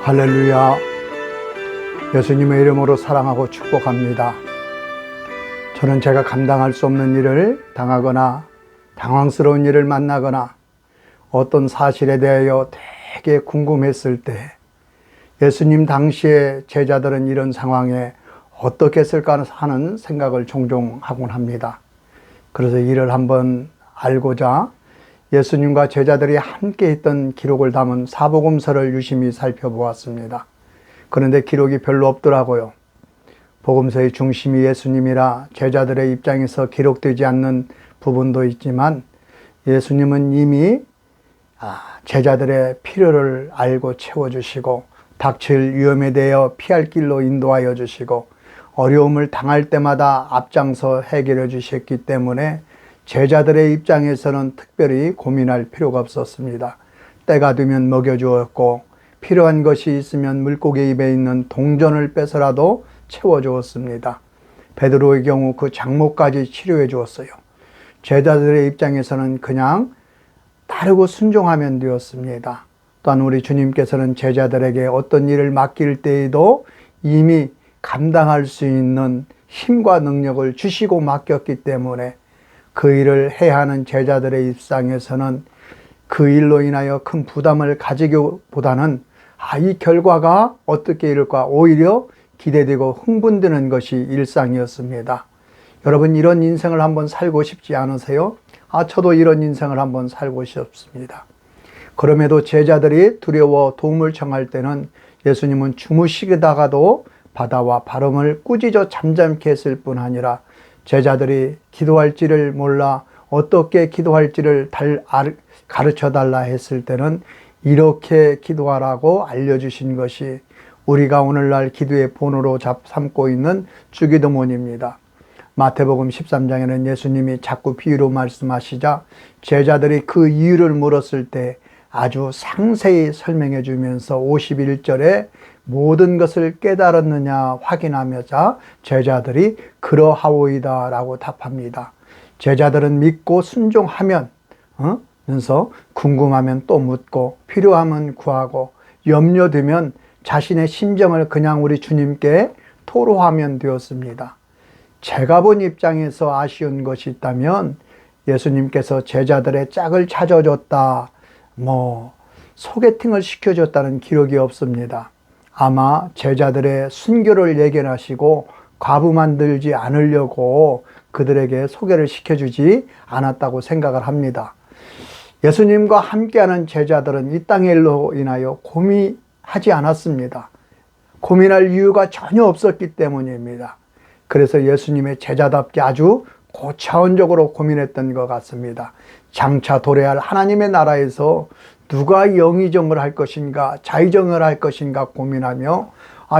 할렐루야. 예수님의 이름으로 사랑하고 축복합니다. 저는 제가 감당할 수 없는 일을 당하거나 당황스러운 일을 만나거나 어떤 사실에 대하여 되게 궁금했을 때 예수님 당시에 제자들은 이런 상황에 어떻게 했을까 하는 생각을 종종 하곤 합니다. 그래서 이를 한번 알고자 예수님과 제자들이 함께 있던 기록을 담은 사복음서를 유심히 살펴보았습니다. 그런데 기록이 별로 없더라고요. 복음서의 중심이 예수님이라 제자들의 입장에서 기록되지 않는 부분도 있지만 예수님은 이미 제자들의 필요를 알고 채워주시고 닥칠 위험에 대하여 피할 길로 인도하여 주시고 어려움을 당할 때마다 앞장서 해결해 주셨기 때문에 제자들의 입장에서는 특별히 고민할 필요가 없었습니다. 때가 되면 먹여주었고 필요한 것이 있으면 물고기 입에 있는 동전을 빼서라도 채워주었습니다. 베드로의 경우 그 장모까지 치료해 주었어요. 제자들의 입장에서는 그냥 따르고 순종하면 되었습니다. 또한 우리 주님께서는 제자들에게 어떤 일을 맡길 때에도 이미 감당할 수 있는 힘과 능력을 주시고 맡겼기 때문에 그 일을 해야 하는 제자들의 입장에서는 그 일로 인하여 큰 부담을 가지기보다는 이 결과가 어떻게 이럴까 오히려 기대되고 흥분되는 것이 일상이었습니다. 여러분 이런 인생을 한번 살고 싶지 않으세요? 저도 이런 인생을 한번 살고 싶습니다. 그럼에도 제자들이 두려워 도움을 청할 때는 예수님은 주무시다가도 바다와 바람을 꾸짖어 잠잠케 했을 뿐 아니라 제자들이 기도할지를 몰라 어떻게 기도할지를 가르쳐달라 했을 때는 이렇게 기도하라고 알려주신 것이 우리가 오늘날 기도의 본으로 삼고 있는 주기도문입니다. 마태복음 13장에는 예수님이 자꾸 비유로 말씀하시자 제자들이 그 이유를 물었을 때 아주 상세히 설명해 주면서 51절에 모든 것을 깨달았느냐 확인하면서 제자들이 그러하오이다 라고 답합니다. 제자들은 믿고 순종하면 면서 궁금하면 또 묻고 필요하면 구하고 염려되면 자신의 심정을 그냥 우리 주님께 토로하면 되었습니다. 제가 본 입장에서 아쉬운 것이 있다면 예수님께서 제자들의 짝을 찾아줬다 소개팅을 시켜줬다는 기록이 없습니다. 아마 제자들의 순교를 예견하시고 과부 만들지 않으려고 그들에게 소개를 시켜주지 않았다고 생각을 합니다. 예수님과 함께하는 제자들은 이 땅의 일로 인하여 고민하지 않았습니다. 고민할 이유가 전혀 없었기 때문입니다. 그래서 예수님의 제자답게 아주 고차원적으로 고민했던 것 같습니다. 장차 도래할 하나님의 나라에서 누가 영의정을 할 것인가 자의정을 할 것인가 고민하며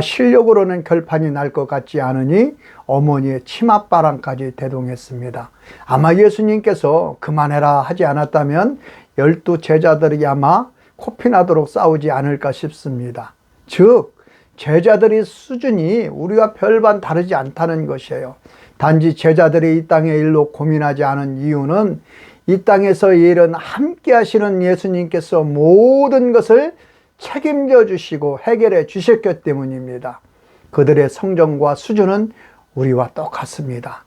실력으로는 결판이 날 것 같지 않으니 어머니의 치맛바람까지 대동했습니다. 아마 예수님께서 그만해라 하지 않았다면 12 제자들이 아마 코피나도록 싸우지 않을까 싶습니다. 즉 제자들의 수준이 우리와 별반 다르지 않다는 것이에요. 단지 제자들이 이 땅의 일로 고민하지 않은 이유는 이 땅에서 일은 함께 하시는 예수님께서 모든 것을 책임져 주시고 해결해 주셨기 때문입니다. 그들의 성정과 수준은 우리와 똑같습니다.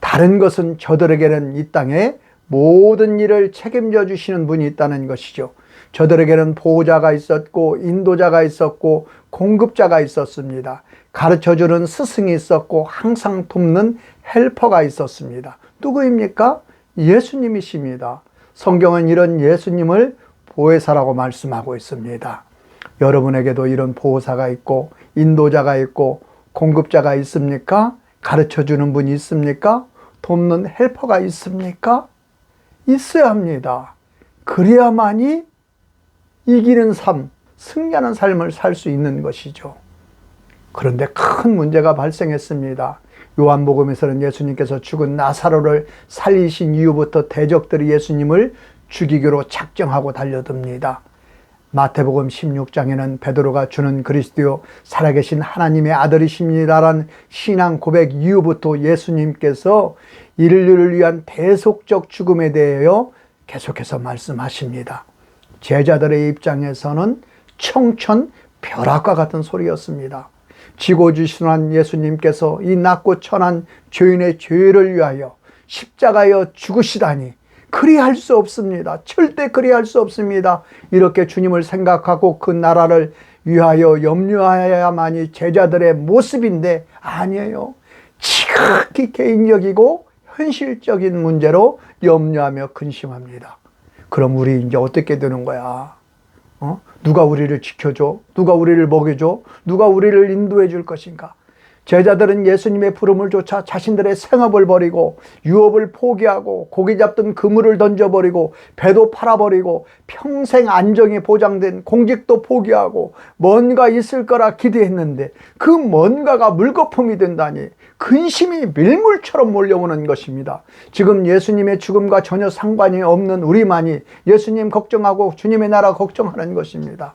다른 것은 저들에게는 이 땅에 모든 일을 책임져 주시는 분이 있다는 것이죠. 저들에게는 보호자가 있었고 인도자가 있었고 공급자가 있었습니다. 가르쳐주는 스승이 있었고 항상 돕는 헬퍼가 있었습니다. 누구입니까? 예수님이십니다. 성경은 이런 예수님을 보혜사라고 말씀하고 있습니다. 여러분에게도 이런 보호사가 있고 인도자가 있고 공급자가 있습니까? 가르쳐주는 분이 있습니까? 돕는 헬퍼가 있습니까? 있어야 합니다. 그래야만이 이기는 삶, 승리하는 삶을 살 수 있는 것이죠. 그런데 큰 문제가 발생했습니다. 요한복음에서는 예수님께서 죽은 나사로를 살리신 이후부터 대적들이 예수님을 죽이기로 작정하고 달려듭니다. 마태복음 16장에는 베드로가 주는 그리스도요 살아계신 하나님의 아들이십니다라는 신앙 고백 이후부터 예수님께서 인류를 위한 대속적 죽음에 대하여 계속해서 말씀하십니다. 제자들의 입장에서는 청천 벼락과 같은 소리였습니다. 지고지순한 예수님께서 이 낮고 천한 죄인의 죄를 위하여 십자가에 죽으시다니 그리할 수 없습니다. 절대 그리할 수 없습니다. 이렇게 주님을 생각하고 그 나라를 위하여 염려해야만이 제자들의 모습인데 아니에요. 지극히 개인적이고 현실적인 문제로 염려하며 근심합니다. 그럼 우리 이제 어떻게 되는 거야? 누가 우리를 지켜줘? 누가 우리를 먹여줘? 누가 우리를 인도해 줄 것인가? 제자들은 예수님의 부름을 쫓아 자신들의 생업을 버리고 유업을 포기하고 고기 잡던 그물을 던져버리고 배도 팔아버리고 평생 안정이 보장된 공직도 포기하고 뭔가 있을 거라 기대했는데 그 뭔가가 물거품이 된다니 근심이 밀물처럼 몰려오는 것입니다. 지금 예수님의 죽음과 전혀 상관이 없는 우리만이 예수님 걱정하고 주님의 나라 걱정하는 것입니다.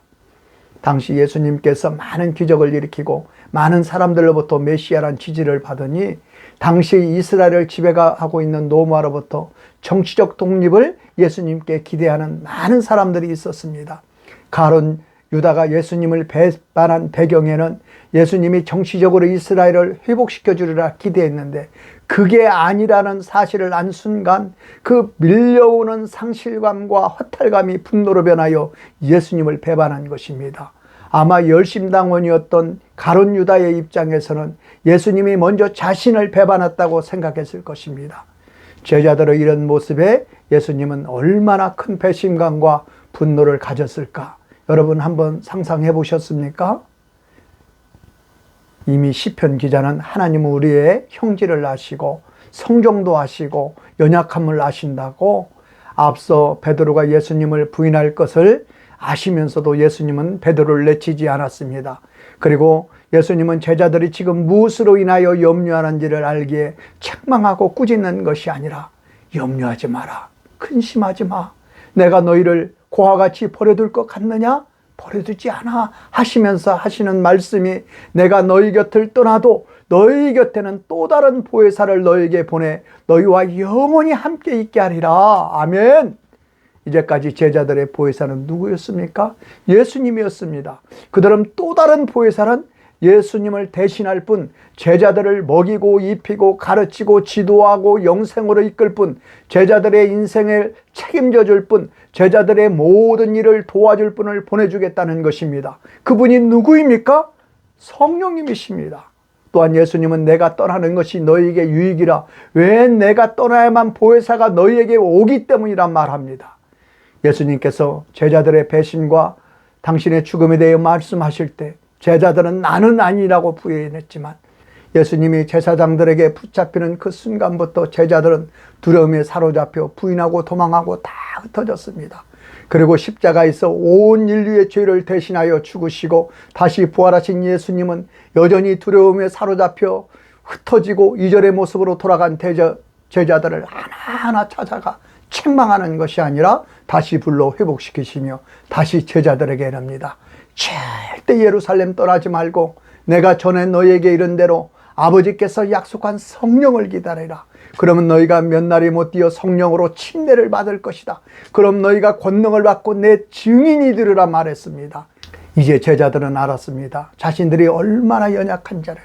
당시 예수님께서 많은 기적을 일으키고 많은 사람들로부터 메시아란 지지를 받으니 당시 이스라엘을 지배하고 있는 로마로부터 정치적 독립을 예수님께 기대하는 많은 사람들이 있었습니다. 가론 유다가 예수님을 배반한 배경에는 예수님이 정치적으로 이스라엘을 회복시켜 주리라 기대했는데 그게 아니라는 사실을 안 순간 그 밀려오는 상실감과 허탈감이 분노로 변하여 예수님을 배반한 것입니다. 아마 열심당원이었던 가룟 유다의 입장에서는 예수님이 먼저 자신을 배반했다고 생각했을 것입니다. 제자들의 이런 모습에 예수님은 얼마나 큰 배신감과 분노를 가졌을까? 여러분 한번 상상해 보셨습니까? 이미 시편 기자는 하나님은 우리의 형질을 아시고 성정도 아시고 연약함을 아신다고 앞서 베드로가 예수님을 부인할 것을 아시면서도 예수님은 베드로를 내치지 않았습니다. 그리고 예수님은 제자들이 지금 무엇으로 인하여 염려하는지를 알기에 책망하고 꾸짖는 것이 아니라 염려하지 마라. 근심하지 마. 내가 너희를 고와 같이 버려둘 것 같느냐? 버려두지 않아 하시면서 하시는 말씀이 내가 너희 곁을 떠나도 너희 곁에는 또 다른 보혜사를 너희에게 보내 너희와 영원히 함께 있게 하리라. 아멘. 이제까지 제자들의 보혜사는 누구였습니까? 예수님이었습니다. 그들은 또 다른 보혜사는 예수님을 대신할 뿐, 제자들을 먹이고 입히고 가르치고 지도하고 영생으로 이끌 뿐, 제자들의 인생을 책임져 줄 뿐, 제자들의 모든 일을 도와줄 분을 보내주겠다는 것입니다. 그분이 누구입니까? 성령님이십니다. 또한 예수님은 내가 떠나는 것이 너희에게 유익이라 왜 내가 떠나야만 보혜사가 너희에게 오기 때문이란 말합니다. 예수님께서 제자들의 배신과 당신의 죽음에 대해 말씀하실 때 제자들은 나는 아니라고 부인했지만 예수님이 제사장들에게 붙잡히는 그 순간부터 제자들은 두려움에 사로잡혀 부인하고 도망하고 다 흩어졌습니다. 그리고 십자가에서 온 인류의 죄를 대신하여 죽으시고 다시 부활하신 예수님은 여전히 두려움에 사로잡혀 흩어지고 이전의 모습으로 돌아간 제자들을 하나하나 찾아가 책망하는 것이 아니라 다시 불러 회복시키시며 다시 제자들에게 이릅니다. 절대 예루살렘 떠나지 말고 내가 전에 너희에게 이른 대로 아버지께서 약속한 성령을 기다리라. 그러면 너희가 몇 날이 못 뛰어 성령으로 침례를 받을 것이다. 그럼 너희가 권능을 받고 내 증인이 되리라 말했습니다. 이제 제자들은 알았습니다. 자신들이 얼마나 연약한 자를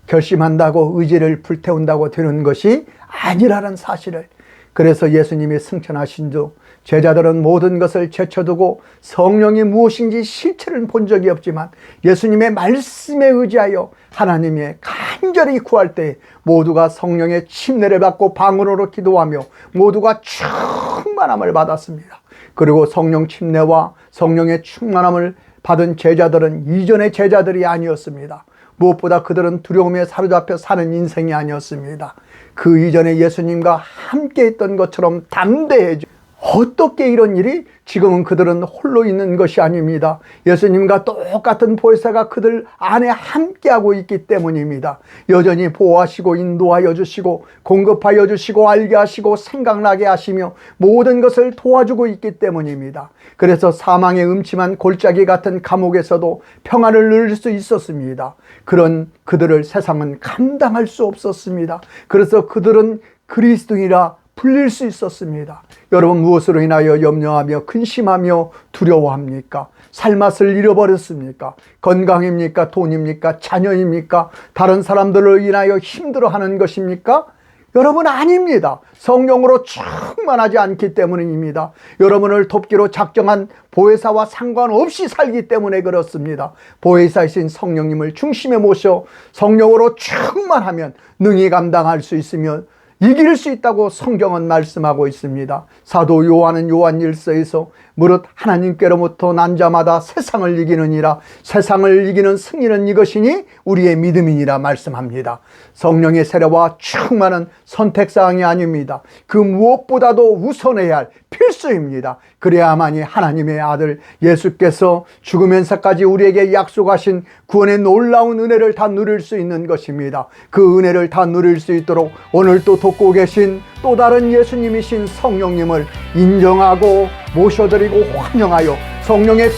결심한다고 의지를 불태운다고 되는 것이 아니라는 사실을. 그래서 예수님이 승천하신 후 제자들은 모든 것을 제쳐두고 성령이 무엇인지 실체를 본 적이 없지만 예수님의 말씀에 의지하여 하나님의 간절히 구할 때 모두가 성령의 침례를 받고 방언으로 기도하며 모두가 충만함을 받았습니다. 그리고 성령 침례와 성령의 충만함을 받은 제자들은 이전의 제자들이 아니었습니다. 무엇보다 그들은 두려움에 사로잡혀 사는 인생이 아니었습니다. 그 이전에 예수님과 함께 있던 것처럼 담대해져. 어떻게 이런 일이? 지금은 그들은 홀로 있는 것이 아닙니다. 예수님과 똑같은 보혜사가 그들 안에 함께하고 있기 때문입니다. 여전히 보호하시고 인도하여 주시고 공급하여 주시고 알게 하시고 생각나게 하시며 모든 것을 도와주고 있기 때문입니다. 그래서 사망의 음침한 골짜기 같은 감옥에서도 평안을 누릴 수 있었습니다. 그런 그들을 세상은 감당할 수 없었습니다. 그래서 그들은 그리스도인이라 풀릴 수 있었습니다. 여러분, 무엇으로 인하여 염려하며 근심하며 두려워합니까? 살맛을 잃어버렸습니까? 건강입니까? 돈입니까? 자녀입니까? 다른 사람들로 인하여 힘들어하는 것입니까? 여러분, 아닙니다. 성령으로 충만하지 않기 때문입니다. 여러분을 돕기로 작정한 보혜사와 상관없이 살기 때문에 그렇습니다. 보혜사이신 성령님을 중심에 모셔 성령으로 충만하면 능히 감당할 수 있으며 이길 수 있다고 성경은 말씀하고 있습니다. 사도 요한은 요한 1서에서 무릇 하나님께로부터 난 자마다 세상을 이기느니라, 세상을 이기는 승리는 이것이니 우리의 믿음이니라 말씀합니다. 성령의 세례와 충만은 선택사항이 아닙니다. 그 무엇보다도 우선해야 할 필수입니다. 그래야만이 하나님의 아들 예수께서 죽으면서까지 우리에게 약속하신 구원의 놀라운 은혜를 다 누릴 수 있는 것입니다. 그 은혜를 다 누릴 수 있도록 오늘 또 돕고 계신 또 다른 예수님이신 성령님을 인정하고 모셔드리고 환영하여 성령의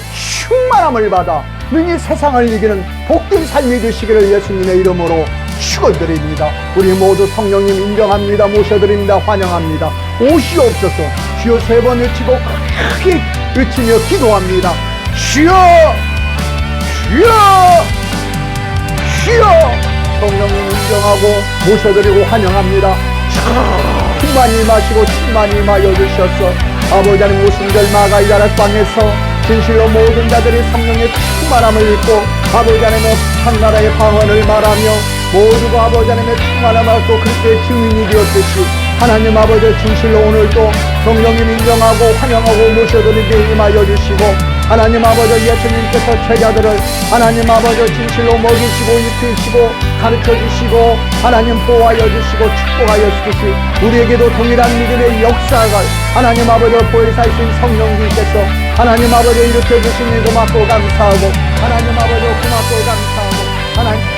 충만함을 받아 능히 세상을 이기는 복된 삶이 되시기를 예수님의 이름으로 축원드립니다. 우리 모두 성령님 인정합니다. 모셔드립니다. 환영합니다. 오시옵소서. 주여 3번 외치고 크게 외치며 기도합니다. 주여, 주여, 주여. 성령님 인정하고 모셔드리고 환영합니다. 충만히 마시고 충만히 마여 주셔서 아버지 하나님 오순절 마가이다라 땅에서 진실로 모든 자들이 성령의 충만함을 입고 아버지 하나님의 한나라의 방언을 말하며 모두가 아버지 하나님의 충만함을 얻고 그렇게 증인이 되었듯이 하나님 아버지 진실로 오늘도 성령님 인정하고 환영하고 모셔드리게 임하여 주시고 하나님 아버지 예수님께서 제자들을 하나님 아버지 진실로 먹이시고 입히시고 가르쳐주시고 하나님 보호하여 주시고 축복하여 주시듯이 우리에게도 동일한 믿음의 역사가 하나님 아버지 보혜사이신 성령님께서 하나님 아버지 일으켜 주시니 고맙고 감사하고 하나님 아버지 고맙고 감사하고 하나님